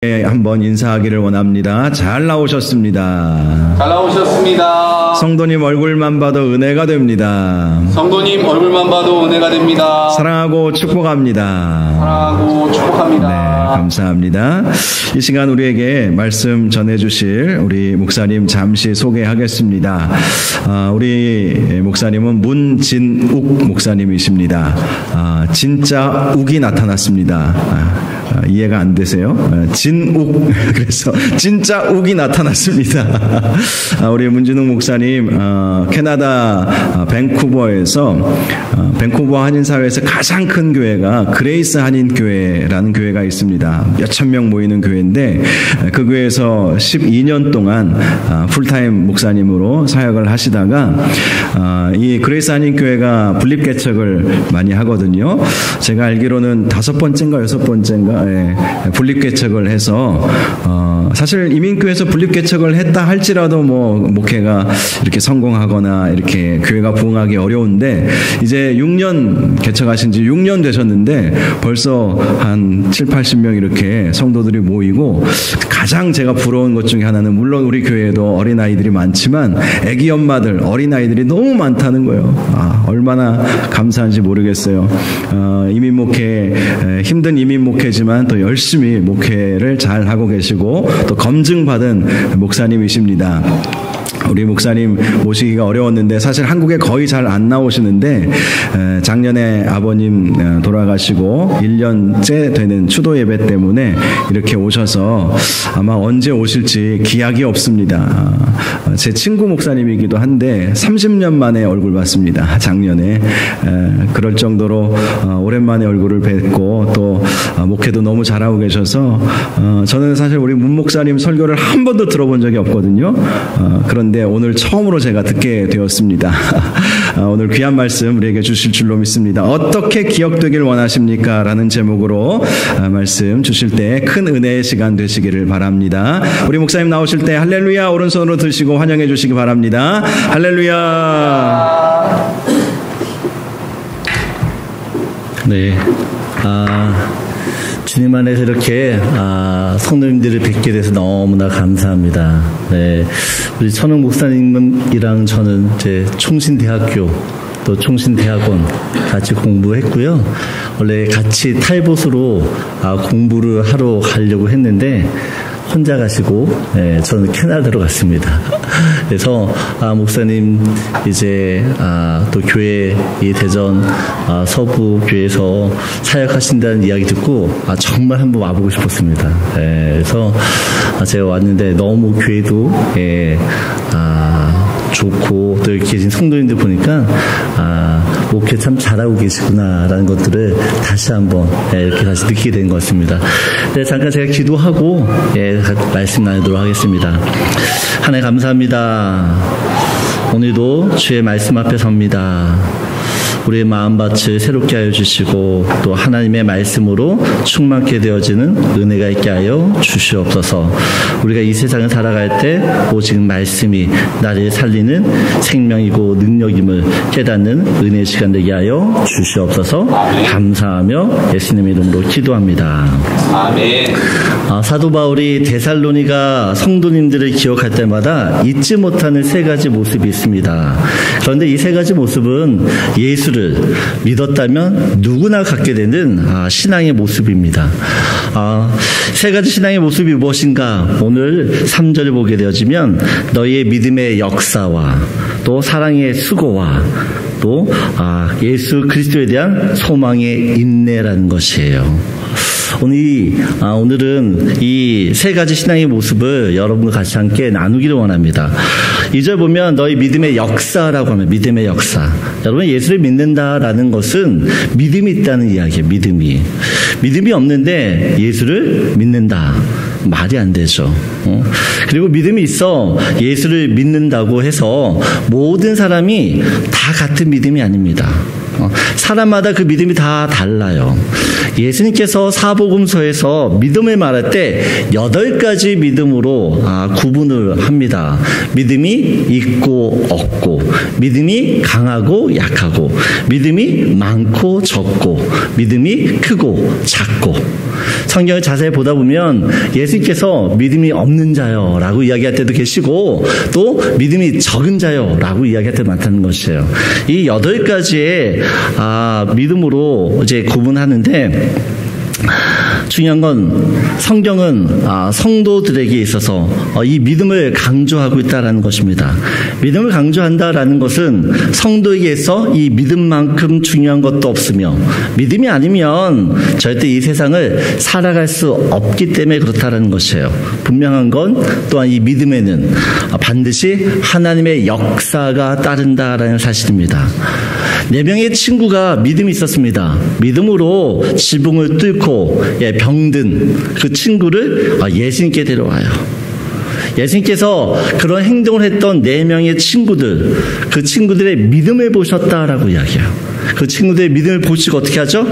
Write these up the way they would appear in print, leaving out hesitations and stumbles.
한번 인사하기를 원합니다. 잘 나오셨습니다. 잘 나오셨습니다. 성도님 얼굴만 봐도 은혜가 됩니다. 성도님 얼굴만 봐도 은혜가 됩니다. 사랑하고 축복합니다. 사랑하고 축복합니다. 네, 감사합니다. 이 시간 우리에게 말씀 전해주실 우리 목사님 잠시 소개하겠습니다. 우리 목사님은 문진욱 목사님이십니다. 진짜 욱이 나타났습니다. 이해가 안 되세요? 진욱. 그래서 진짜 욱이 나타났습니다. 우리 문진욱 목사님 캐나다 밴쿠버에서 밴쿠버 한인사회에서 가장 큰 교회가 그레이스 한인교회라는 교회가 있습니다. 몇천 명 모이는 교회인데 그 교회에서 12년 동안 풀타임 목사님으로 사역을 하시다가 이 그레이스 한인교회가 분립개척을 많이 하거든요. 제가 알기로는 5번째인가 6번째인가 분립개척을 해서 사실 이민교회에서 분립개척을 했다 할지라도 뭐 목회가 이렇게 성공하거나 이렇게 교회가 부흥하기 어려운데 이제 6년 개척하신 지 6년 되셨는데 벌써 한 7, 80명 이렇게 성도들이 모이고 가장 제가 부러운 것 중에 하나는 물론 우리 교회에도 어린아이들이 많지만 애기 엄마들 어린아이들이 너무 많다는 거예요. 얼마나 감사한지 모르겠어요. 이민 목회 힘든 이민 목회지만 또 열심히 목회를 잘 하고 계시고 또 검증받은 목사님이십니다. 우리 목사님 모시기가 어려웠는데 사실 한국에 거의 잘 안 나오시는데 작년에 아버님 돌아가시고 1년째 되는 추도 예배 때문에 이렇게 오셔서 아마 언제 오실지 기약이 없습니다. 제 친구 목사님이기도 한데 30년 만에 얼굴 봤습니다. 작년에. 그럴 정도로 오랜만에 얼굴을 뵙고 또 목회도 너무 잘하고 계셔서 저는 사실 우리 문 목사님 설교를 한 번도 들어본 적이 없거든요. 그런데 오늘 처음으로 제가 듣게 되었습니다. 오늘 귀한 말씀 우리에게 주실 줄로 믿습니다. 어떻게 기억되길 원하십니까? 라는 제목으로 말씀 주실 때 큰 은혜의 시간 되시기를 바랍니다. 우리 목사님 나오실 때 할렐루야 오른손으로 드시고 환영해 주시기 바랍니다. 할렐루야. 네. 주님 안에서 이렇게 성도님들을 뵙게 돼서 너무나 감사합니다. 네, 우리 천흥 목사님이랑 저는 이제 총신대학교 또 총신대학원 같이 공부했고요. 원래 같이 탈봇으로 공부를 하러 가려고 했는데 혼자 가시고 저는 캐나다로 갔습니다. 그래서 목사님 이제 또 교회 이 대전 서부 교회에서 사역하신다는 이야기 듣고 정말 한번 와보고 싶었습니다. 그래서 제가 왔는데 너무 교회도 좋고 또 여기 계신 성도님들 보니까 목회 참 잘하고 계시구나라는 것들을 다시 한번 이렇게 다시 느끼게 된 것 같습니다. 네, 잠깐 제가 기도하고 말씀 나누도록 하겠습니다. 하나님 감사합니다. 오늘도 주의 말씀 앞에 섭니다. 우리의 마음밭을 새롭게 하여 주시고 또 하나님의 말씀으로 충만케 되어지는 은혜가 있게 하여 주시옵소서. 우리가 이 세상을 살아갈 때 오직 말씀이 나를 살리는 생명이고 능력임을 깨닫는 은혜의 시간 되게 하여 주시옵소서. 감사하며 예수님의 이름으로 기도합니다. 아멘. 사도 바울이 데살로니가 성도님들을 기억할 때마다 잊지 못하는 세 가지 모습이 있습니다. 그런데 이 세 가지 모습은 예수를 믿었다면 누구나 갖게 되는 신앙의 모습입니다. 세 가지 신앙의 모습이 무엇인가? 오늘 3절을 보게 되어지면 너희의 믿음의 역사와 또 사랑의 수고와 또 예수 그리스도에 대한 소망의 인내라는 것이에요. 오늘은 이 세 가지 신앙의 모습을 여러분과 같이 함께 나누기를 원합니다. 2절 보면 너희 믿음의 역사라고 하면 믿음의 역사. 여러분 예수를 믿는다라는 것은 믿음이 있다는 이야기예요. 믿음이 없는데 예수를 믿는다. 말이 안 되죠. 그리고 믿음이 있어 예수를 믿는다고 해서 모든 사람이 다 같은 믿음이 아닙니다. 사람마다 그 믿음이 다 달라요. 예수님께서 사복음서에서 믿음을 말할 때 8가지 믿음으로 구분을 합니다. 믿음이 있고 없고, 믿음이 강하고 약하고, 믿음이 많고 적고, 믿음이 크고 작고. 성경을 자세히 보다 보면 예수님께서 믿음이 없는 자요 라고 이야기할 때도 계시고 또 믿음이 적은 자요 라고 이야기할 때도 많다는 것이에요. 이 8가지의 믿음으로 이제 구분하는데 중요한 건 성경은 성도들에게 있어서 이 믿음을 강조하고 있다는 것입니다. 믿음을 강조한다라는 것은 성도에게서 이 믿음만큼 중요한 것도 없으며 믿음이 아니면 절대 이 세상을 살아갈 수 없기 때문에 그렇다는 것이에요. 분명한 건 또한 이 믿음에는 반드시 하나님의 역사가 따른다라는 사실입니다. 4명의 친구가 믿음이 있었습니다. 믿음으로 지붕을 뚫고 병든 그 친구를 예수님께 데려와요. 예수님께서 그런 행동을 했던 4명의 친구들, 그 친구들의 믿음을 보셨다라고 이야기해요. 그 친구들의 믿음을 보시고 어떻게 하죠?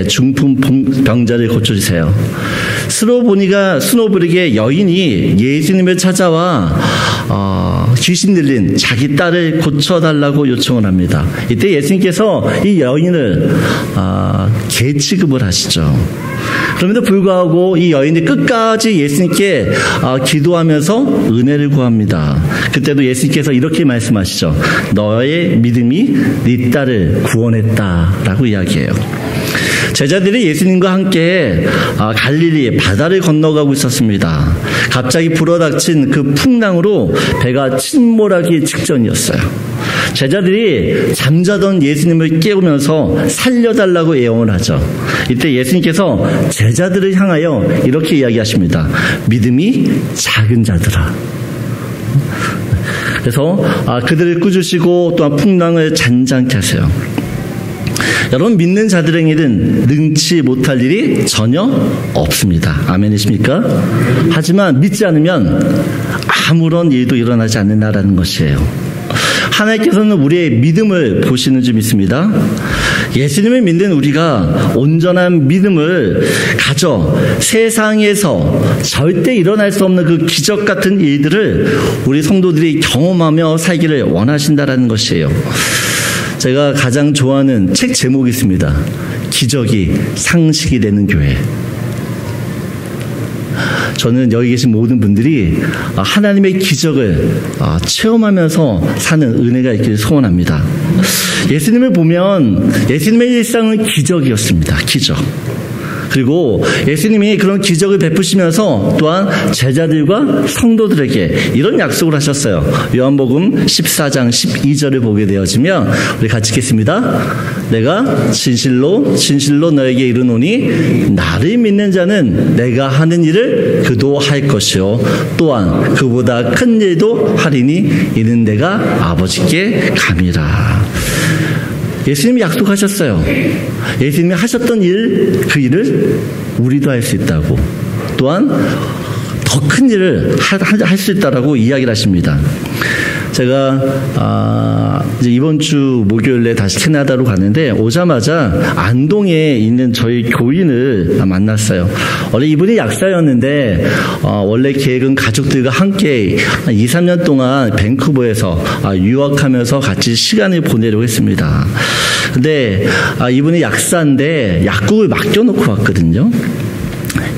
중풍 병자를 고쳐주세요. 스노브릭의 여인이 예수님을 찾아와 귀신 들린 자기 딸을 고쳐달라고 요청을 합니다. 이때 예수님께서 이 여인을 계취급을 하시죠. 그럼에도 불구하고 이 여인이 끝까지 예수님께 기도하면서 은혜를 구합니다. 그때도 예수님께서 이렇게 말씀하시죠. 너의 믿음이 네 딸을 구원했다라고 이야기해요. 제자들이 예수님과 함께 갈릴리 바다를 건너가고 있었습니다. 갑자기 불어닥친 그 풍랑으로 배가 침몰하기 직전이었어요. 제자들이 잠자던 예수님을 깨우면서 살려달라고 애원을 하죠. 이때 예수님께서 제자들을 향하여 이렇게 이야기하십니다. 믿음이 작은 자들아. 그래서 그들을 꾸짖으시고 또한 풍랑을 잔잔케 하세요. 여러분, 믿는 자들에게는 능치 못할 일이 전혀 없습니다. 아멘이십니까? 하지만 믿지 않으면 아무런 일도 일어나지 않는다라는 것이에요. 하나님께서는 우리의 믿음을 보시는 줄 믿습니다. 예수님을 믿는 우리가 온전한 믿음을 가져 세상에서 절대 일어날 수 없는 그 기적 같은 일들을 우리 성도들이 경험하며 살기를 원하신다라는 것이에요. 제가 가장 좋아하는 책 제목이 있습니다. 기적이 상식이 되는 교회. 저는 여기 계신 모든 분들이 하나님의 기적을 체험하면서 사는 은혜가 있기를 소원합니다. 예수님을 보면 예수님의 일상은 기적이었습니다. 기적. 그리고 예수님이 그런 기적을 베푸시면서 또한 제자들과 성도들에게 이런 약속을 하셨어요. 요한복음 14장 12절을 보게 되어지면 우리 같이 읽겠습니다. 내가 진실로 진실로 너에게 이르노니 나를 믿는 자는 내가 하는 일을 그도 할 것이요 또한 그보다 큰 일도 하리니 이는 내가 아버지께 감이라. 예수님이 약속하셨어요. 예수님이 하셨던 일, 그 일을 우리도 할 수 있다고. 또한 더 큰 일을 할 수 있다라고 이야기를 하십니다. 제가 이제 이번 주 목요일에 다시 캐나다로 갔는데 오자마자 안동에 있는 저희 교인을 만났어요. 원래 이분이 약사였는데 원래 계획은 가족들과 함께 2, 3년 동안 밴쿠버에서 유학하면서 같이 시간을 보내려고 했습니다. 근데 이분이 약사인데 약국을 맡겨놓고 왔거든요.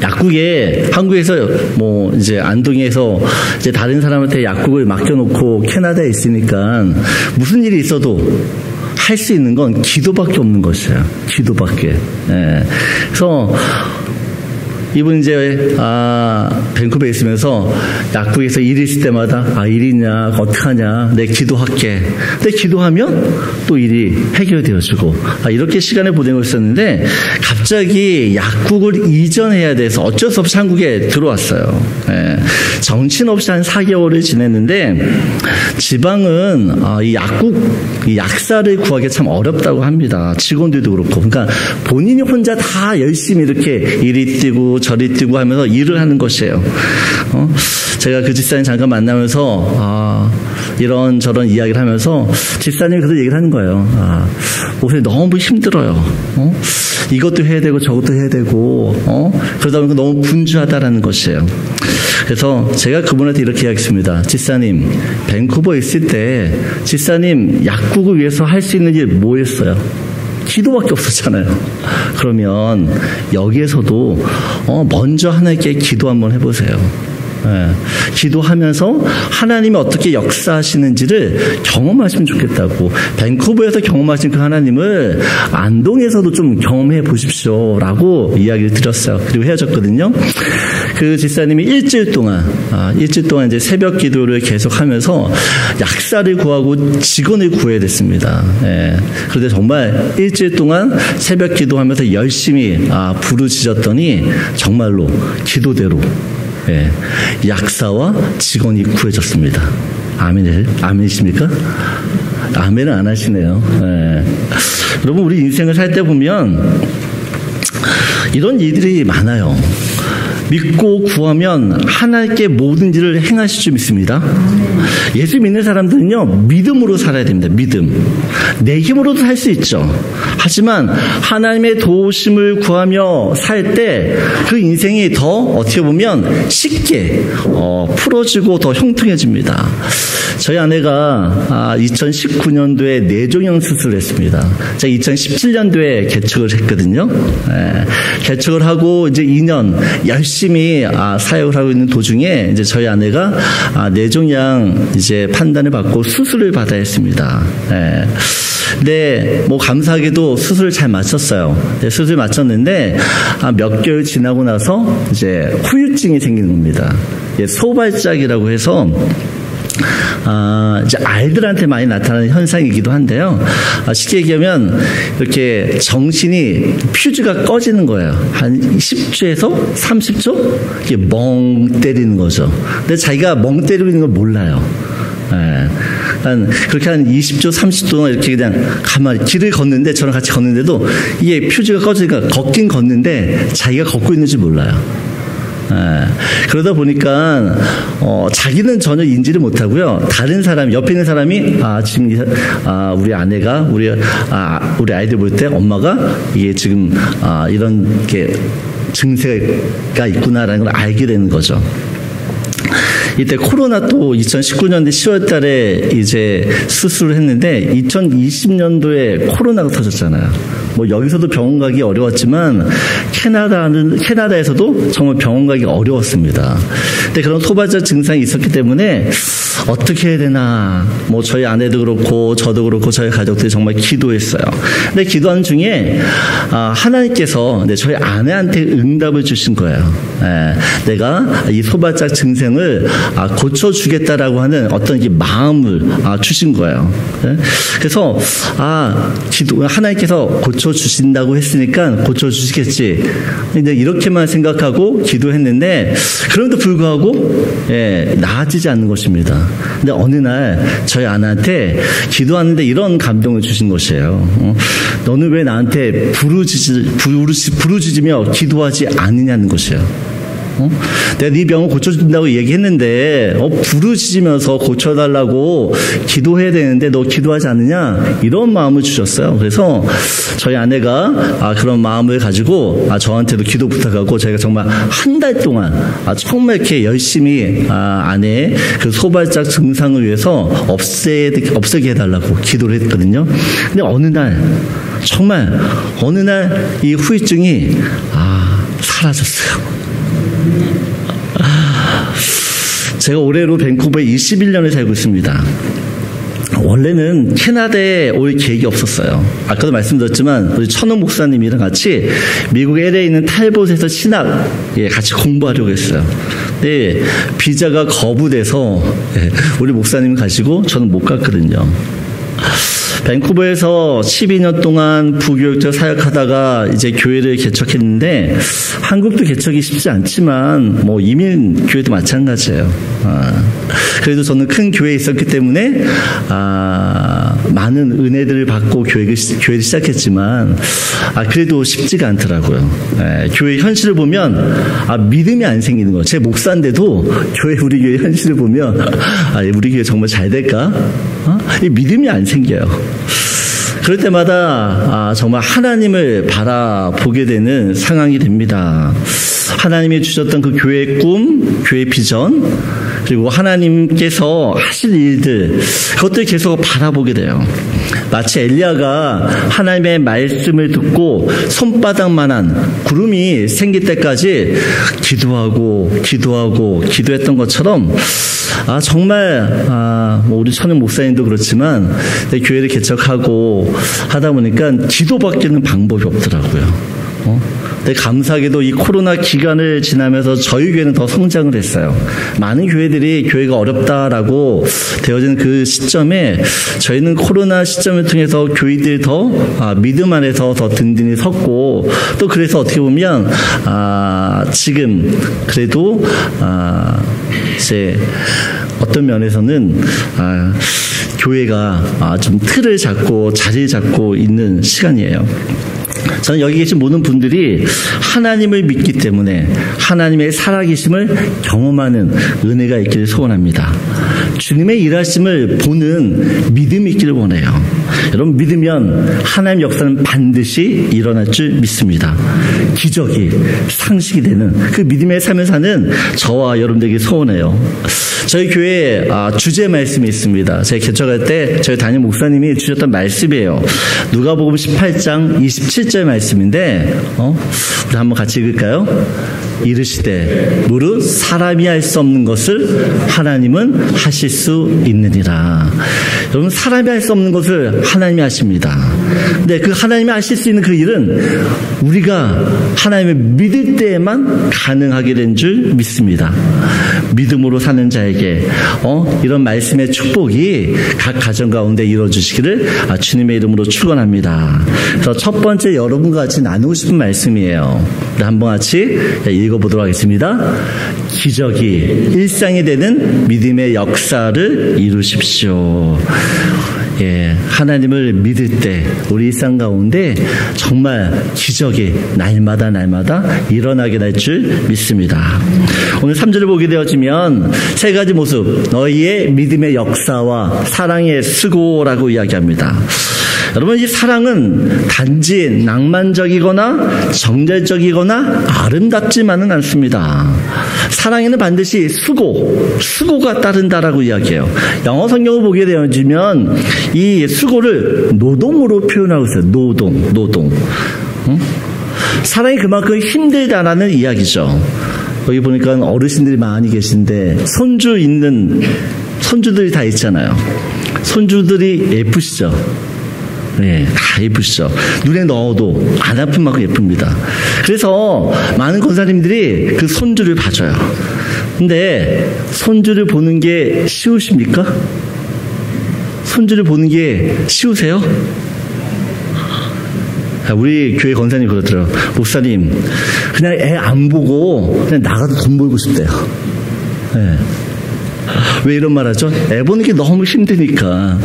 약국에 한국에서 뭐 이제 안동에서 이제 다른 사람한테 약국을 맡겨놓고 캐나다에 있으니까 무슨 일이 있어도 할 수 있는 건 기도밖에 없는 것이에요. 기도밖에. 예. 그래서 이분 이제 밴쿠버에 있으면서 약국에서 일이 있을 때마다 일이 있냐 어떡하냐 내 기도할게. 근데 기도하면 또 일이 해결되어지고 이렇게 시간을 보내고 있었는데 갑자기 약국을 이전해야 돼서 어쩔 수 없이 한국에 들어왔어요. 예. 정신없이 한 4개월을 지냈는데 지방은 이 약사를 구하기 참 어렵다고 합니다. 직원들도 그렇고. 그러니까 본인이 혼자 다 열심히 이렇게 이리 뛰고 저리 뛰고 하면서 일을 하는 것이에요. 제가 그 집사님 잠깐 만나면서 이런저런 이야기를 하면서 집사님이 그런 얘기를 하는 거예요. 목사님 너무 힘들어요. 이것도 해야 되고 저것도 해야 되고 그러다 보니까 너무 분주하다라는 것이에요. 그래서 제가 그분한테 이렇게 이야기했습니다. 집사님, 밴쿠버에 있을 때 집사님 약국을 위해서 할 수 있는 일 뭐였어요? 기도밖에 없었잖아요. 그러면 여기에서도 먼저 하나님께 기도 한번 해보세요. 기도하면서 하나님이 어떻게 역사하시는지를 경험하시면 좋겠다고. 밴쿠버에서 경험하신 그 하나님을 안동에서도 좀 경험해 보십시오 라고 이야기를 드렸어요. 그리고 헤어졌거든요. 그 집사님이 일주일 동안 이제 새벽 기도를 계속하면서 약사를 구하고 직원을 구해야 됐습니다. 그런데 정말 일주일 동안 새벽 기도하면서 열심히 부르짖었더니 정말로 기도대로 약사와 직원이 구해졌습니다. 아멘이십니까? 아멘은 안 하시네요. 여러분, 우리 인생을 살 때 보면 이런 일들이 많아요. 믿고 구하면 하나님께 모든 일을 행하실 줄 믿습니다. 예수 믿는 사람들은요, 믿음으로 살아야 됩니다. 믿음. 내 힘으로도 살 수 있죠. 하지만 하나님의 도우심을 구하며 살 때 그 인생이 더 어떻게 보면 쉽게 풀어지고 더 형통해집니다. 저희 아내가 2019년도에 뇌종양 수술을 했습니다. 제가 2017년도에 개척을 했거든요. 개척을 하고 이제 2년 열심히 사역을 하고 있는 도중에 이제 저희 아내가 뇌종양 이제 판단을 받고 수술을 받아야 했습니다. 네, 뭐 감사하게도 수술을 잘 마쳤어요. 네, 수술 마쳤는데 몇 개월 지나고 나서 이제 후유증이 생기는 겁니다. 소발작이라고 해서 이제 아이들한테 많이 나타나는 현상이기도 한데요. 쉽게 얘기하면 이렇게 정신이 퓨즈가 꺼지는 거예요. 한 10초에서 30초 이렇게 멍 때리는 거죠. 근데 자기가 멍 때리고 있는 걸 몰라요. 그렇게 한 20초, 30초 동안 이렇게 그냥 가만히 길을 걷는데 저랑 같이 걷는데도 이게 퓨즈가 꺼지니까 걷긴 걷는데 자기가 걷고 있는지 몰라요. 그러다 보니까 자기는 전혀 인지를 못하고요. 다른 사람, 옆에 있는 사람이 지금 우리 아내가 우리 아이들 볼 때 엄마가 이게 지금 이런 게 증세가 있구나라는 걸 알게 되는 거죠. 이때 코로나 또 2019년도 10월 달에 이제 수술을 했는데 2020년도에 코로나가 터졌잖아요. 뭐 여기서도 병원 가기 어려웠지만 캐나다에서도 정말 병원 가기 어려웠습니다. 근데 그런 소발작 증상이 있었기 때문에 어떻게 해야 되나, 뭐 저희 아내도 그렇고 저도 그렇고 저희 가족들이 정말 기도했어요. 근데 기도하는 중에 하나님께서 저희 아내한테 응답을 주신 거예요. 내가 이 소발작 증상을 고쳐주겠다라고 하는 어떤 이 마음을 주신 거예요. 그래서 하나님께서 고쳐주신다고 했으니까 고쳐주시겠지, 이제 이렇게만 생각하고 기도했는데 그럼에도 불구하고 나아지지 않는 것입니다. 근데 어느 날 저희 아내한테 기도하는데 이런 감동을 주신 것이에요. 너는 왜 나한테 부르짖으며 기도하지 않느냐는 것이에요. 내가 네 병을 고쳐준다고 얘기했는데 부르짖으면서 고쳐달라고 기도해야 되는데 너 기도하지 않느냐, 이런 마음을 주셨어요. 그래서 저희 아내가 그런 마음을 가지고 저한테도 기도 부탁하고 저희가 정말 한 달 동안 정말 이렇게 열심히 아내의 그 소발작 증상을 위해서 없애게 해달라고 기도를 했거든요. 근데 정말 어느 날 이 후유증이 사라졌어요. 제가 올해로 밴쿠버에 21년을 살고 있습니다. 원래는 캐나다에 올 계획이 없었어요. 아까도 말씀드렸지만 우리 천호 목사님이랑 같이 미국 LA에 있는 탈봇에서 신학 같이 공부하려고 했어요. 근데 비자가 거부돼서 우리 목사님 가시고 저는 못 갔거든요. 밴쿠버에서 12년 동안 부교육자 사역하다가 이제 교회를 개척했는데 한국도 개척이 쉽지 않지만 뭐 이민 교회도 마찬가지예요. 그래도 저는 큰 교회에 있었기 때문에 많은 은혜들을 받고 교회를 시작했지만 그래도 쉽지가 않더라고요. 교회 현실을 보면 믿음이 안 생기는 거예요. 제 목사인데도 우리 교회 현실을 보면 우리 교회 정말 잘 될까? 믿음이 안 생겨요. 그럴 때마다 정말 하나님을 바라보게 되는 상황이 됩니다. 하나님이 주셨던 그 교회의 꿈, 교회의 비전, 그리고 하나님께서 하실 일들, 그것들 계속 바라보게 돼요. 마치 엘리야가 하나님의 말씀을 듣고 손바닥만한 구름이 생길 때까지 기도했던 것처럼 정말 우리 천은 목사님도 그렇지만 교회를 개척하고 하다 보니까 기도밖에는 방법이 없더라고요. 근데 감사하게도 이 코로나 기간을 지나면서 저희 교회는 더 성장을 했어요. 많은 교회들이 교회가 어렵다라고 되어진 그 시점에 저희는 코로나 시점을 통해서 교회들이 더 믿음 안에서 더 든든히 섰고, 또 그래서 어떻게 보면 지금 그래도 이제 어떤 면에서는 교회가 좀 틀을 잡고 자리를 잡고 있는 시간이에요. 저는 여기 계신 모든 분들이 하나님을 믿기 때문에 하나님의 살아계심을 경험하는 은혜가 있기를 소원합니다. 주님의 일하심을 보는 믿음이 있기를 원해요. 여러분, 믿으면 하나님의 역사는 반드시 일어날 줄 믿습니다. 기적이 상식이 되는 그 믿음의 삶을 사는 저와 여러분들에게 소원해요. 저희 교회에 주제 말씀이 있습니다. 제가 개척할 때 저희 담임 목사님이 주셨던 말씀이에요. 누가복음 18장 27절 말씀인데 우리 한번 같이 읽을까요? 이르시되 무릇 사람이 할 수 없는 것을 하나님은 하실 수 있느니라. 여러분, 사람이 할 수 없는 것을 하나님이 하십니다. 근데 그 하나님이 하실 수 있는 그 일은 우리가 하나님을 믿을 때에만 가능하게 된 줄 믿습니다. 믿음으로 사는 자에게 이런 말씀의 축복이 각 가정 가운데 이루어지시기를 주님의 이름으로 축원합니다. 그래서 첫 번째 여러분과 같이 나누고 싶은 말씀이에요. 우리 한번 같이 읽어보도록 하겠습니다. 기적이 일상이 되는 믿음의 역사를 이루십시오. 하나님을 믿을 때 우리 일상 가운데 정말 기적이 날마다 일어나게 될 줄 믿습니다. 오늘 3절을 보게 되어지면 세 가지 모습, 너희의 믿음의 역사와 사랑의 수고라고 이야기합니다. 여러분, 이 사랑은 단지 낭만적이거나 정열적이거나 아름답지만은 않습니다. 사랑에는 반드시 수고가 따른다라고 이야기해요. 영어 성경을 보게 되어지면 이 수고를 노동으로 표현하고 있어요. 노동. 사랑이 그만큼 힘들다라는 이야기죠. 여기 보니까 어르신들이 많이 계신데 손주들이 다 있잖아요. 손주들이 예쁘시죠? 네, 다 예쁘시죠. 눈에 넣어도 안 아픈 만큼 예쁩니다. 그래서 많은 권사님들이 그 손주를 봐줘요. 근데 손주를 보는 게 쉬우십니까? 손주를 보는 게 쉬우세요? 우리 교회 권사님 그러더라고요. 목사님, 그냥 애 안 보고 그냥 나가서 돈 벌고 싶대요. 네. 왜 이런 말 하죠? 애 보는 게 너무 힘드니까.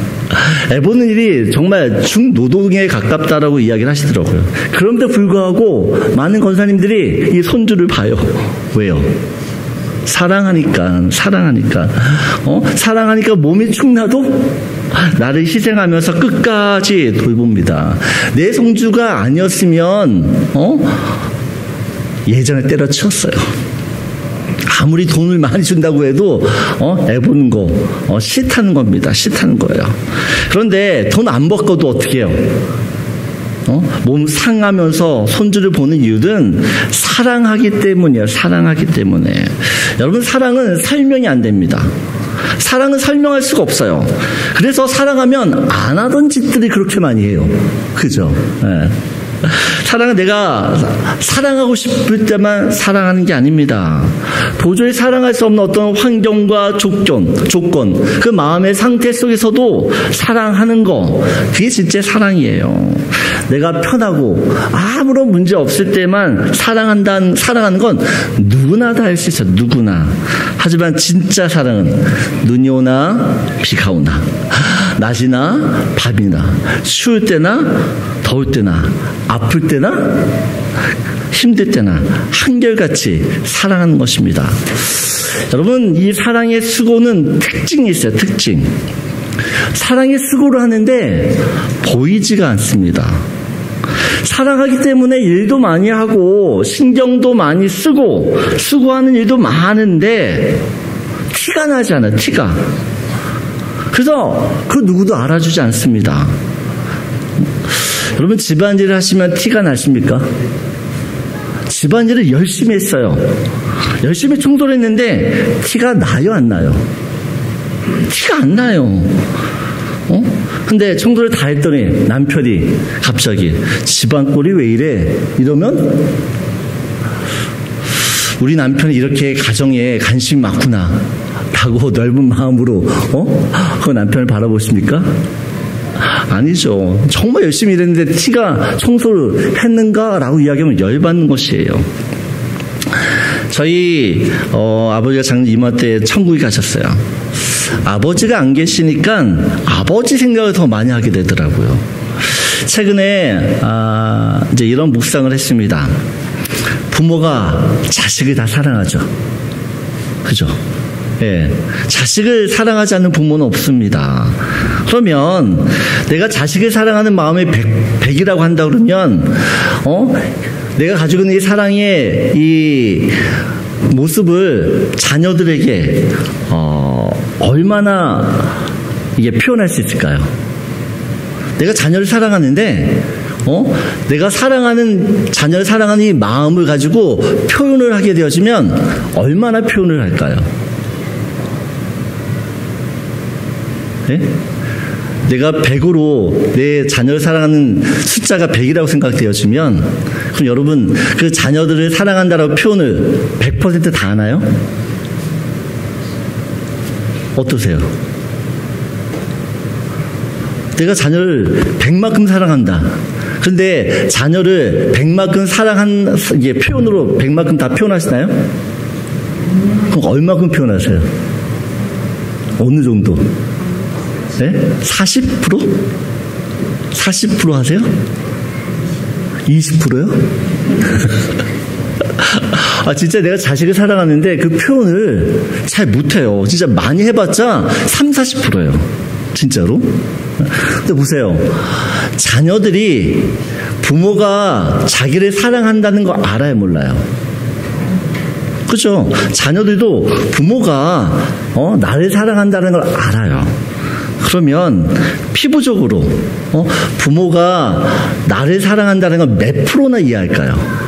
애 보는 일이 정말 중노동에 가깝다라고 이야기를 하시더라고요. 그런데 불구하고 많은 권사님들이 이 손주를 봐요. 왜요? 사랑하니까. 사랑하니까 몸이 축나도 나를 희생하면서 끝까지 돌봅니다. 내 손주가 아니었으면 예전에 때려치웠어요. 아무리 돈을 많이 준다고 해도 애 보는 거 싫다는 겁니다. 싫다는 거예요. 그런데 돈 안 받고도 어떻게 해요? 몸 상하면서 손주를 보는 이유는 사랑하기 때문이에요. 사랑하기 때문에. 여러분, 사랑은 설명이 안 됩니다. 사랑은 설명할 수가 없어요. 그래서 사랑하면 안 하던 짓들이 그렇게 많이 해요. 그죠? 네. 사랑은 내가 사랑하고 싶을 때만 사랑하는 게 아닙니다. 도저히 사랑할 수 없는 어떤 환경과 조건, 그 마음의 상태 속에서도 사랑하는 거, 그게 진짜 사랑이에요. 내가 편하고 아무런 문제 없을 때만 사랑하는 건 누구나 다 할 수 있어요. 누구나. 하지만 진짜 사랑은 눈이 오나 비가 오나 낮이나 밤이나 추울 때나 더울 때나 아플 때나 힘들 때나 한결같이 사랑하는 것입니다. 여러분, 이 사랑의 수고는 특징이 있어요. 특징. 사랑의 수고를 하는데 보이지가 않습니다. 사랑하기 때문에 일도 많이 하고 신경도 많이 쓰고 수고하는 일도 많은데 티가 나지 않아요. 티가. 그래서 그 누구도 알아주지 않습니다. 여러분 집안일을 하시면 티가 나십니까? 집안일을 열심히 했어요. 열심히 청소를 했는데 티가 나요, 안 나요? 티가 안 나요. 근데 청소를 다 했더니 남편이 갑자기 집안 꼴이 왜 이래? 이러면 우리 남편이 이렇게 가정에 관심이 많구나 라고 넓은 마음으로 그 남편을 바라보십니까? 아니죠. 정말 열심히 일했는데 티가 청소를 했는가라고 이야기하면 열받는 것이에요. 저희 아버지가 작년 이맘때 천국에 가셨어요. 아버지가 안 계시니까 아버지 생각을 더 많이 하게 되더라고요. 최근에 이제 이런 묵상을 했습니다. 부모가 자식을 다 사랑하죠. 그죠? 예, 자식을 사랑하지 않는 부모는 없습니다. 그러면 내가 자식을 사랑하는 마음이 100이라고 한다 그러면 내가 가지고 있는 이 사랑의 이 모습을 자녀들에게 얼마나 이게 표현할 수 있을까요? 내가 자녀를 사랑하는데 내가 사랑하는 자녀를 사랑하는 이 마음을 가지고 표현을 하게 되어지면 얼마나 표현을 할까요? 네? 내가 100으로 내 자녀를 사랑하는 숫자가 100이라고 생각되어지면 그럼 여러분 그 자녀들을 사랑한다라고 표현을 100% 다 하나요? 어떠세요? 내가 자녀를 100만큼 사랑한다. 그런데 자녀를 100만큼 사랑한 이게 표현으로 100만큼 다 표현하시나요? 그럼 얼마큼 표현하세요? 어느 정도? 네? 40%? 40% 하세요? 20%요? 진짜 내가 자식을 사랑하는데 그 표현을 잘 못해요. 진짜 많이 해봤자 30-40%예요. 진짜로. 근데 보세요. 자녀들이 부모가 자기를 사랑한다는 거 알아요, 몰라요? 그죠? 자녀들도 부모가 나를 사랑한다는 걸 알아요. 그러면 피부적으로 부모가 나를 사랑한다는 걸 몇 프로나 이해할까요?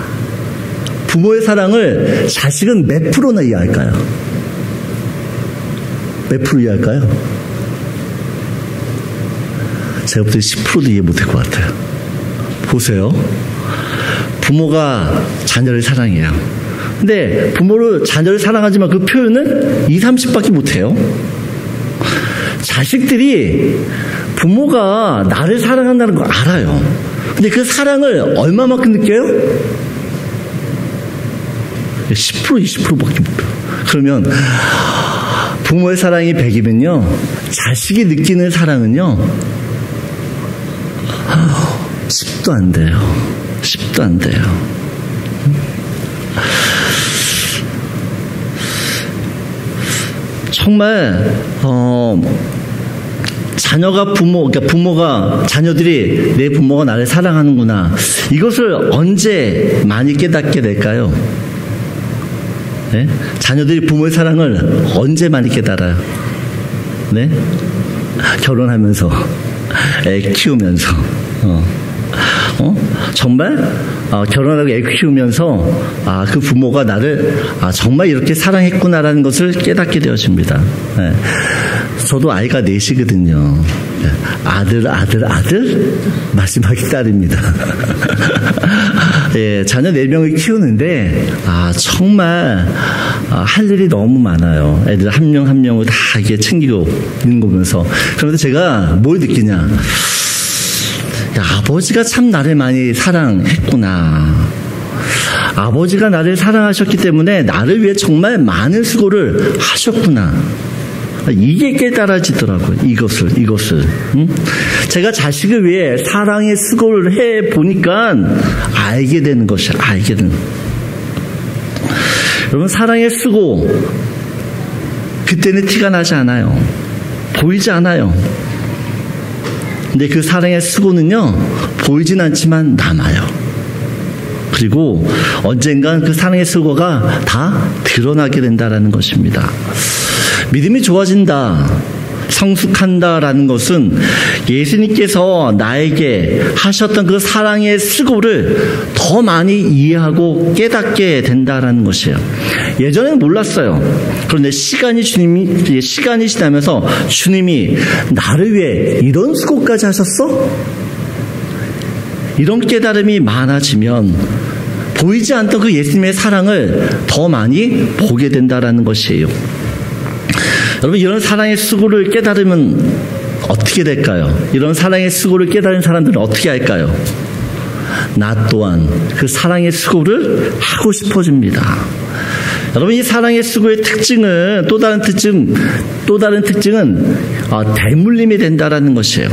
부모의 사랑을 자식은 몇 프로나 이해할까요? 몇 프로 이해할까요? 제가 볼 때 10%도 이해 못할 것 같아요. 보세요. 부모가 자녀를 사랑해요. 근데 자녀를 사랑하지만 그 표현은 20-30밖에 못해요. 자식들이 부모가 나를 사랑한다는 걸 알아요. 근데 그 사랑을 얼마만큼 느껴요? 10%, 20%밖에 못 돼요. 그러면 부모의 사랑이 100이면요. 자식이 느끼는 사랑은요. 10도 안 돼요. 10도 안 돼요. 정말 그러니까 부모가 자녀들이 내 부모가 나를 사랑하는구나. 이것을 언제 많이 깨닫게 될까요? 네? 자녀들이 부모의 사랑을 언제 많이 깨달아요? 네? 결혼하면서, 애 키우면서, 정말 결혼하고 애 키우면서 그 부모가 나를 정말 이렇게 사랑했구나라는 것을 깨닫게 되어집니다. 네. 저도 아이가 넷이거든요. 아들, 마지막이 딸입니다. 예, 자녀 4명을 키우는데 정말 할 일이 너무 많아요. 애들 한 명 한 명을 다 이게 챙기고 있는 거 보면서. 그런데 제가 뭘 느끼냐? 아버지가 참 나를 많이 사랑했구나. 아버지가 나를 사랑하셨기 때문에 나를 위해 정말 많은 수고를 하셨구나. 이게 깨달아지더라고요. 이것을. 제가 자식을 위해 사랑의 수고를 해 보니까 알게 되는 것이야. 알게 되는. 여러분, 사랑의 수고, 그때는 티가 나지 않아요. 보이지 않아요. 근데 그 사랑의 수고는요, 보이진 않지만 남아요. 그리고 언젠간 그 사랑의 수고가 다 드러나게 된다라는 것입니다. 믿음이 좋아진다, 성숙한다라는 것은 예수님께서 나에게 하셨던 그 사랑의 수고를 더 많이 이해하고 깨닫게 된다라는 것이에요. 예전에는 몰랐어요. 그런데 시간이 지나면서 주님이 나를 위해 이런 수고까지 하셨어? 이런 깨달음이 많아지면 보이지 않던 그 예수님의 사랑을 더 많이 보게 된다라는 것이에요. 여러분, 이런 사랑의 수고를 깨달으면 어떻게 될까요? 이런 사랑의 수고를 깨달은 사람들은 어떻게 할까요? 나 또한 그 사랑의 수고를 하고 싶어집니다. 여러분, 이 사랑의 수고의 특징은 또 다른 특징은 대물림이 된다라는 것이에요.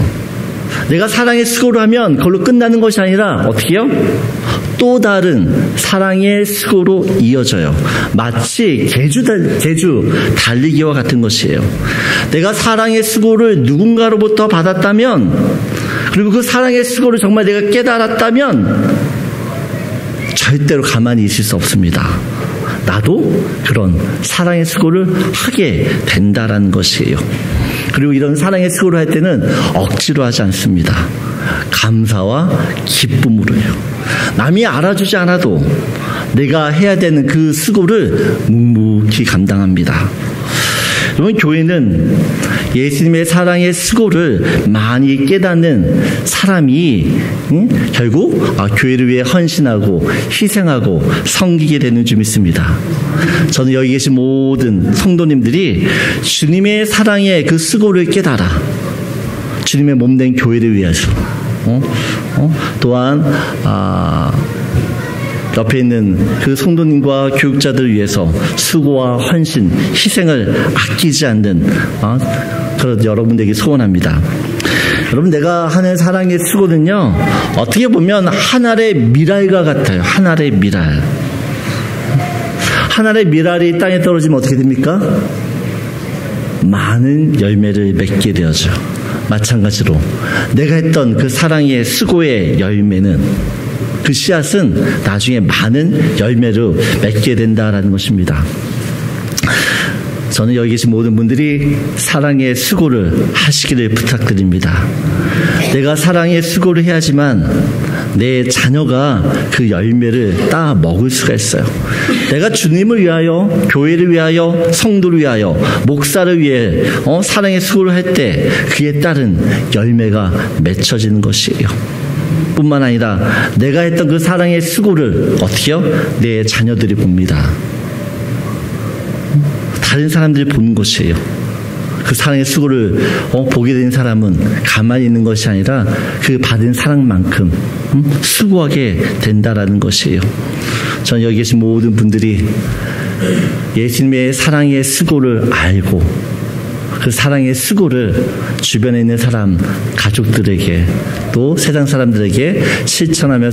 내가 사랑의 수고를 하면 그걸로 끝나는 것이 아니라 어떻게 해요? 또 다른 사랑의 수고로 이어져요. 마치 개주 달리기와 같은 것이에요. 내가 사랑의 수고를 누군가로부터 받았다면, 그리고 그 사랑의 수고를 정말 내가 깨달았다면 절대로 가만히 있을 수 없습니다. 나도 그런 사랑의 수고를 하게 된다라는 것이에요. 그리고 이런 사랑의 수고를 할 때는 억지로 하지 않습니다. 감사와 기쁨으로요. 남이 알아주지 않아도 내가 해야 되는 그 수고를 묵묵히 감당합니다. 여러분, 교회는 예수님의 사랑의 수고를 많이 깨닫는 사람이 결국 교회를 위해 헌신하고 희생하고 섬기게 되는 줄 믿습니다. 저는 여기 계신 모든 성도님들이 주님의 사랑의 그 수고를 깨달아 주님의 몸된 교회를 위해서 또한 옆에 있는 그 성도님과 교육자들을 위해서 수고와 헌신, 희생을 아끼지 않는 그런 여러분들에게 소원합니다. 여러분, 내가 하는 사랑의 수고는요, 어떻게 보면 한 알의 미랄과 같아요. 한 알의 미랄. 한 알의 미랄이 땅에 떨어지면 어떻게 됩니까? 많은 열매를 맺게 되어져. 마찬가지로 내가 했던 그 사랑의 수고의 열매는, 그 씨앗은 나중에 많은 열매를 맺게 된다라는 것입니다. 저는 여기 계신 모든 분들이 사랑의 수고를 하시기를 부탁드립니다. 내가 사랑의 수고를 해야지만 내 자녀가 그 열매를 따 먹을 수가 있어요. 내가 주님을 위하여, 교회를 위하여, 성도를 위하여, 목사를 위해 사랑의 수고를 할 때 그에 따른 열매가 맺혀지는 것이에요. 뿐만 아니라 내가 했던 그 사랑의 수고를 어떻게 해요? 내 자녀들이 봅니다. 다른 사람들이 보는 것이에요. 그 사랑의 수고를 보게 된 사람은 가만히 있는 것이 아니라 그 받은 사랑만큼 수고하게 된다라는 것이에요. 저는 여기 계신 모든 분들이 예수님의 사랑의 수고를 알고 그 사랑의 수고를 주변에 있는 사람, 가족들에게 또 세상 사람들에게 실천하며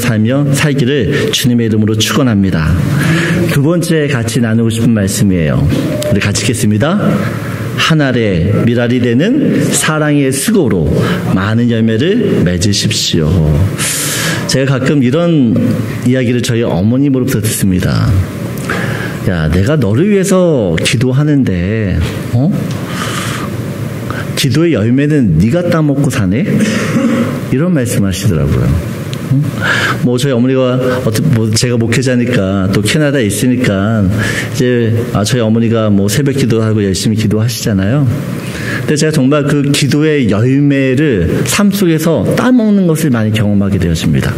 살기를 주님의 이름으로 축원합니다. 두 번째 같이 나누고 싶은 말씀이에요. 우리 같이 읽겠습니다. 한 알의 미랄이 되는 사랑의 수고로 많은 열매를 맺으십시오. 제가 가끔 이런 이야기를 저희 어머님으로부터 듣습니다. 야, 내가 너를 위해서 기도하는데 기도의 열매는 네가 따먹고 사네? 이런 말씀하시더라고요. 저희 어머니가 제가 목회자니까 또 캐나다에 있으니까 이제 저희 어머니가 새벽 기도하고 열심히 기도하시잖아요. 근데 제가 정말 그 기도의 열매를 삶 속에서 따먹는 것을 많이 경험하게 되었습니다.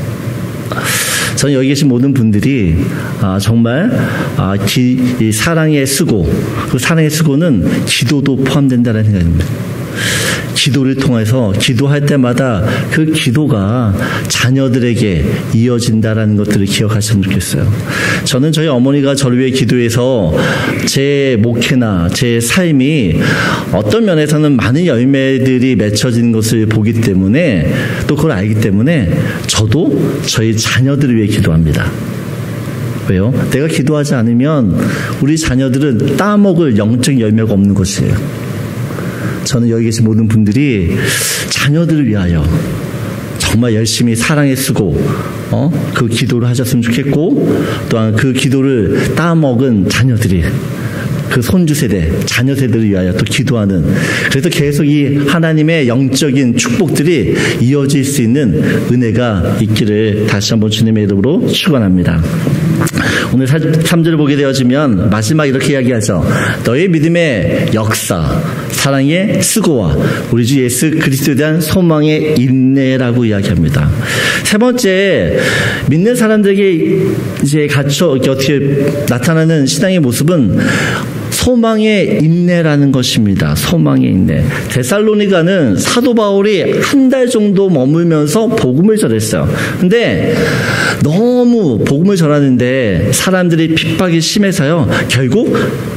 저는 여기 계신 모든 분들이 정말 이 사랑의 수고, 그 사랑의 수고는 기도도 포함된다는 생각입니다. 기도를 통해서 기도할 때마다 그 기도가 자녀들에게 이어진다라는 것들을 기억하셨으면 좋겠어요. 저는 저희 어머니가 저를 위해 기도해서 제 목회나 제 삶이 어떤 면에서는 많은 열매들이 맺혀지는 것을 보기 때문에 또 그걸 알기 때문에 저도 저희 자녀들을 위해 기도합니다. 왜요? 내가 기도하지 않으면 우리 자녀들은 따먹을 영적 열매가 없는 것이에요. 저는 여기 계신 모든 분들이 자녀들을 위하여 정말 열심히 사랑의 수고, 그 기도를 하셨으면 좋겠고, 또한 그 기도를 따먹은 자녀들이 그 손주 세대, 자녀 세대를 위하여 또 기도하는, 그래서 계속 이 하나님의 영적인 축복들이 이어질 수 있는 은혜가 있기를 다시 한번 주님의 이름으로 축원합니다. 오늘 3절을 보게 되어지면 마지막 이렇게 이야기하죠. 너의 믿음의 역사, 사랑의 수고와 우리 주 예수 그리스도에 대한 소망의 인내라고 이야기합니다. 세 번째, 믿는 사람들에게 이제 어떻게 나타나는 신앙의 모습은 소망의 인내라는 것입니다. 소망의 인내. 데살로니가는 사도 바울이 한 달 정도 머물면서 복음을 전했어요. 근데 너무 복음을 전하는데 사람들이 핍박이 심해서요. 결국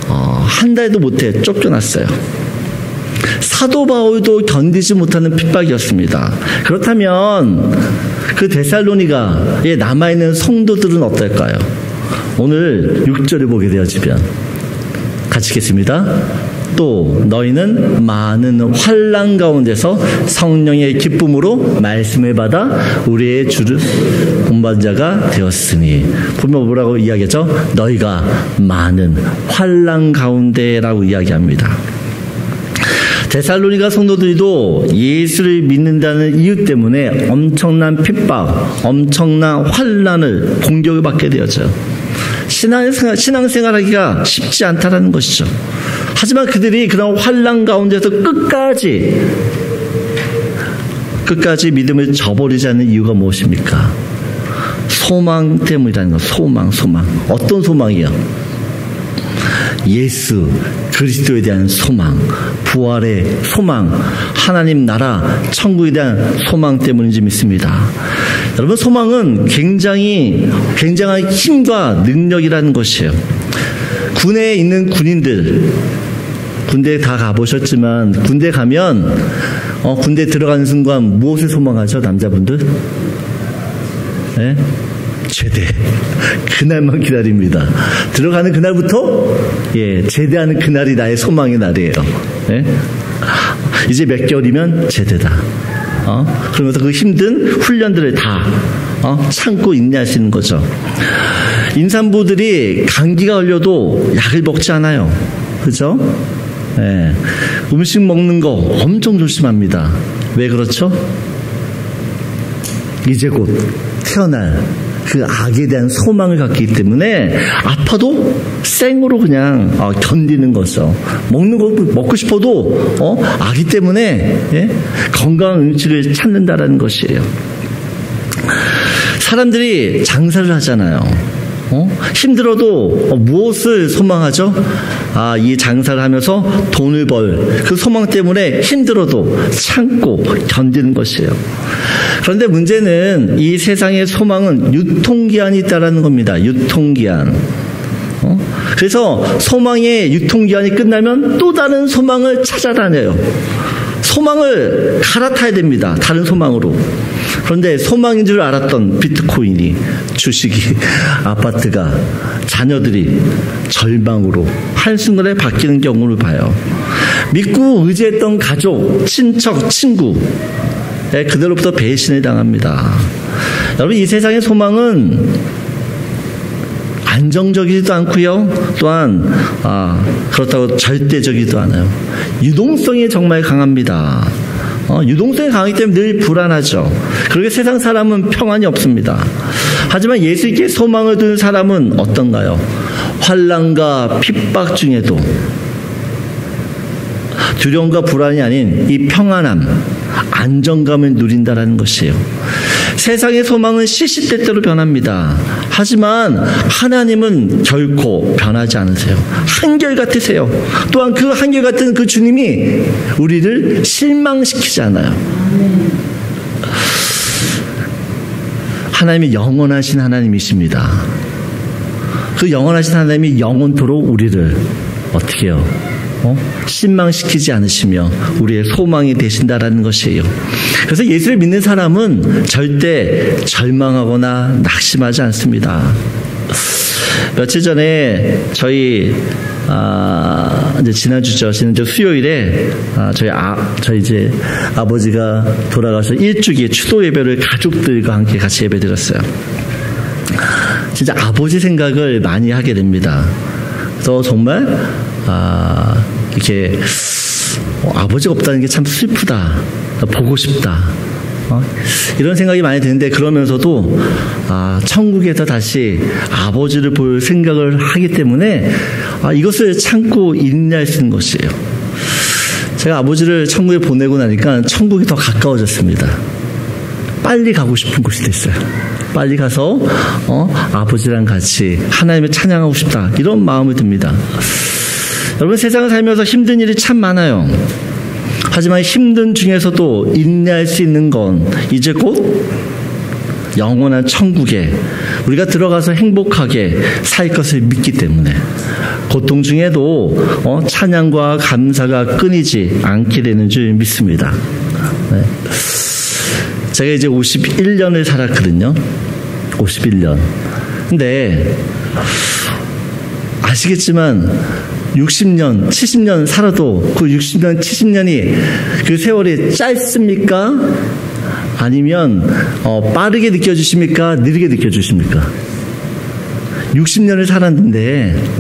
한 달도 못해 쫓겨났어요. 사도 바울도 견디지 못하는 핍박이었습니다. 그렇다면 그 데살로니가에 남아있는 성도들은 어떨까요? 오늘 6절을 보게 되어지면 같이 읽겠습니다. 또 너희는 많은 환난 가운데서 성령의 기쁨으로 말씀을 받아 우리의 주를 본받은 자가 되었으니. 보면 뭐라고 이야기하죠? 너희가 많은 환난 가운데라고 이야기합니다. 데살로니가 성도들도 예수를 믿는다는 이유 때문에 엄청난 핍박, 엄청난 환난을 공격을 받게 되었죠. 신앙생활하기가 쉽지 않다라는 것이죠. 하지만 그들이 그런 환난 가운데서 끝까지 믿음을 저버리지 않는 이유가 무엇입니까? 소망 때문이라는 것. 소망. 어떤 소망이요? 예수 그리스도에 대한 소망, 부활의 소망, 하나님 나라 천국에 대한 소망 때문인지 믿습니다. 여러분, 소망은 굉장한 힘과 능력이라는 것이에요. 군에 있는 군인들, 군대에 다 가보셨지만 군대 가면 군대 들어가는 순간 무엇을 소망하죠? 남자분들? 네? 제대. 그날만 기다립니다. 들어가는 그날부터 제대하는 그날이 나의 소망의 날이에요. 네? 이제 몇 개월이면 제대다. 그러면서 그 힘든 훈련들을 다 참고 인내하시는 거죠. 임산부들이 감기가 걸려도 약을 먹지 않아요. 그죠? 네. 음식 먹는 거 엄청 조심합니다. 왜 그렇죠? 이제 곧 태어날 그 악에 대한 소망을 갖기 때문에 아파도 생으로 그냥 견디는 거죠. 먹는 거 먹고 싶어도 아기 때문에 건강한 음식을 찾는다라는 것이에요. 사람들이 장사를 하잖아요. 힘들어도 무엇을 소망하죠? 이 장사를 하면서 돈을 벌 그 소망 때문에 힘들어도 참고 견디는 것이에요. 그런데 문제는 이 세상의 소망은 유통기한이 있다는 겁니다. 유통기한. 그래서 소망의 유통기한이 끝나면 또 다른 소망을 찾아다녀요. 소망을 갈아타야 됩니다. 다른 소망으로. 그런데 소망인 줄 알았던 비트코인이, 주식이, 아파트가, 자녀들이 절망으로 한순간에 바뀌는 경우를 봐요. 믿고 의지했던 가족, 친척, 친구, 그들로부터 배신을 당합니다. 여러분, 이 세상의 소망은 안정적이지도 않고요. 또한 그렇다고 절대적이지도 않아요. 유동성이 정말 강합니다. 유동성이 강하기 때문에 늘 불안하죠. 그렇게 세상 사람은 평안이 없습니다. 하지만 예수께 소망을 두는 사람은 어떤가요? 환난과 핍박 중에도 두려움과 불안이 아닌 이 평안함, 안정감을 누린다라는 것이에요. 세상의 소망은 시시때때로 변합니다. 하지만 하나님은 결코 변하지 않으세요. 한결같으세요. 또한 그 한결같은 그 주님이 우리를 실망시키지 않아요. 하나님이 영원하신 하나님이십니다. 그 영원하신 하나님이 영원토록 우리를 어떻게 해요? 실망시키지 않으시며 우리의 소망이 되신다라는 것이에요. 그래서 예수를 믿는 사람은 절대 절망하거나 낙심하지 않습니다. 며칠 전에 저희 이제 지난주 수요일에 저희 이제 아버지가 돌아가서 일주기에 추도 예배를 가족들과 함께 같이 예배드렸어요. 진짜 아버지 생각을 많이 하게 됩니다. 그래서 정말 이렇게 아버지가 없다는 게 참 슬프다. 보고 싶다. 이런 생각이 많이 드는데 그러면서도 천국에서 다시 아버지를 볼 생각을 하기 때문에 이것을 참고 인내할 수 있는 것이에요. 제가 아버지를 천국에 보내고 나니까 천국이 더 가까워졌습니다. 빨리 가고 싶은 곳이 됐어요. 빨리 가서 아버지랑 같이 하나님을 찬양하고 싶다. 이런 마음이 듭니다. 여러분, 세상을 살면서 힘든 일이 참 많아요. 하지만 힘든 중에서도 인내할 수 있는 건 이제 곧 영원한 천국에 우리가 들어가서 행복하게 살 것을 믿기 때문에 고통 중에도 찬양과 감사가 끊이지 않게 되는 줄 믿습니다. 네. 제가 이제 51년을 살았거든요. 51년. 근데 아시겠지만 60년, 70년 살아도 그 60년, 70년이 그 세월이 짧습니까? 아니면 빠르게 느껴지십니까? 느리게 느껴지십니까? 60년을 살았는데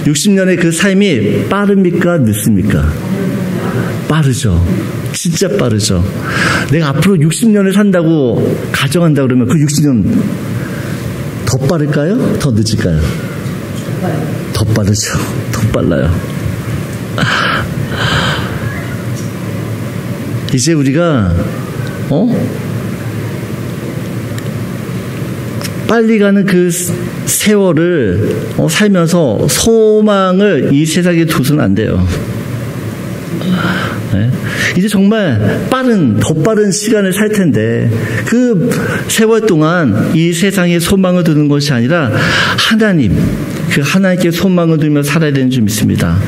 60년의 그 삶이 빠릅니까? 늦습니까? 빠르죠. 진짜 빠르죠. 내가 앞으로 60년을 산다고 가정한다 그러면 그 60년 더 빠를까요? 더 늦을까요? 더 빠르죠. 더 빨라요. 이제 우리가 빨리 가는 그 세월을 살면서 소망을 이 세상에 두서는 안 돼요. 네? 이제 정말 더 빠른 시간을 살 텐데 그 세월 동안 이 세상에 소망을 두는 것이 아니라 하나님, 그 하나님께 소망을 두며 살아야 되는 줄 믿습니다.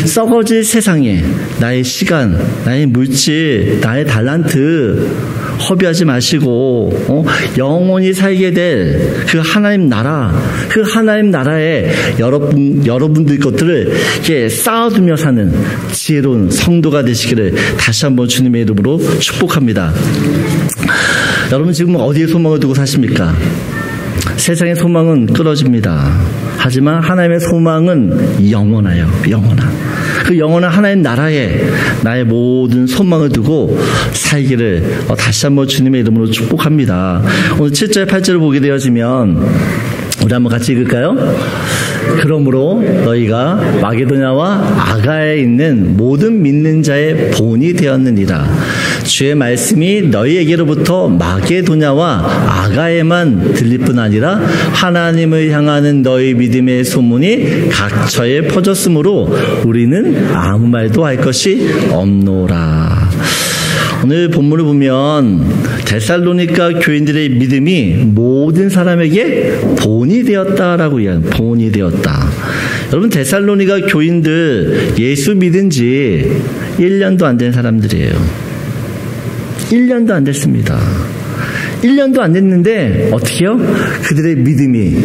썩어질 세상에 나의 시간, 나의 물질, 나의 달란트 허비하지 마시고 영원히 살게 될 그 하나님 나라, 그 하나님 나라에 여러분들 것들을 이렇게 쌓아두며 사는 지혜로운 성도가 되시기를 다시 한번 주님의 이름으로 축복합니다. 여러분 지금 어디에 소망을 두고 사십니까? 세상의 소망은 끊어집니다. 하지만 하나님의 소망은 영원해요. 영원한. 그 영원한 하나님 나라에 나의 모든 소망을 두고 살기를 다시 한번 주님의 이름으로 축복합니다. 오늘 7절 8절을 보게 되어지면 우리 한번 같이 읽을까요? 그러므로 너희가 마게도냐와 아가야에 있는 모든 믿는 자의 본이 되었느니라. 주의 말씀이 너희에게로부터 마게도냐와 아가야에만 들릴 뿐 아니라 하나님을 향하는 너희 믿음의 소문이 각처에 퍼졌으므로 우리는 아무 말도 할 것이 없노라. 오늘 본문을 보면 데살로니가 교인들의 믿음이 모든 사람에게 본이 되었다라고 이야기합니다. 본이 되었다. 여러분, 데살로니가 교인들 예수 믿은 지 1년도 안 된 사람들이에요. 1년도 안 됐습니다. 1년도 안 됐는데 어떻게요? 그들의 믿음이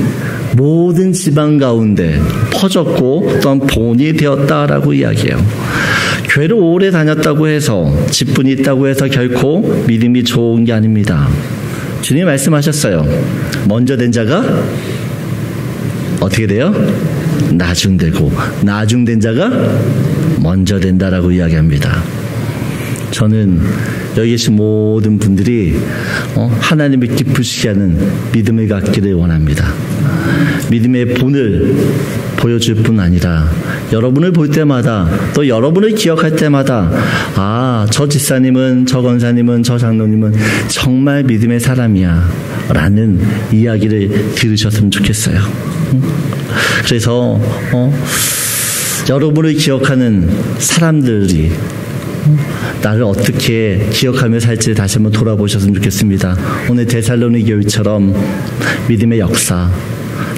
모든 지방 가운데 퍼졌고 또한 본이 되었다라고 이야기해요. 교회를 오래 다녔다고 해서 직분이 있다고 해서 결코 믿음이 좋은 게 아닙니다. 주님이 말씀하셨어요. 먼저 된 자가 어떻게 돼요? 나중되고 나중된 자가 먼저 된다라고 이야기합니다. 저는 여기 계신 모든 분들이 하나님을 기쁘시게 하는 믿음을 갖기를 원합니다. 믿음의 본을 보여줄 뿐 아니라 여러분을 볼 때마다 또 여러분을 기억할 때마다 저 집사님은, 저 권사님은, 저 장로님은 정말 믿음의 사람이야 라는 이야기를 들으셨으면 좋겠어요. 그래서 여러분을 기억하는 사람들이 나를 어떻게 기억하며 살지 다시 한번 돌아보셨으면 좋겠습니다. 오늘 데살로니 교회처럼 믿음의 역사,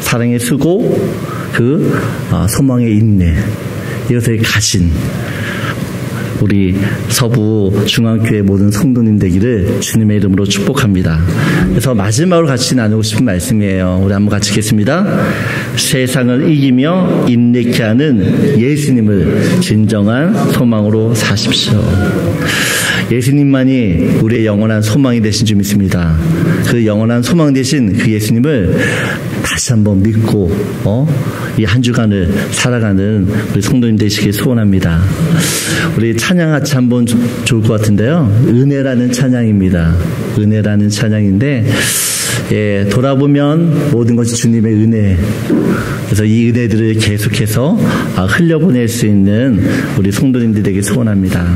사랑의 수고, 그 소망의 인내, 이것을 가진 우리 서부 중앙교회 모든 성도님 되기를 주님의 이름으로 축복합니다. 그래서 마지막으로 같이 나누고 싶은 말씀이에요. 우리 한번 같이 읽겠습니다. 세상을 이기며 인내케 하는 예수님을 진정한 소망으로 사십시오. 예수님만이 우리의 영원한 소망이 되신 줄 믿습니다. 그 영원한 소망 되신 그 예수님을 다시 한번 믿고 이 한 주간을 살아가는 우리 성도님 되시길 소원합니다. 우리 찬양 같이 한번 좋을 것 같은데요. 은혜라는 찬양입니다. 은혜라는 찬양인데 돌아보면 모든 것이 주님의 은혜. 그래서 이 은혜들을 계속해서 흘려보낼 수 있는 우리 성도님들에게 소원합니다.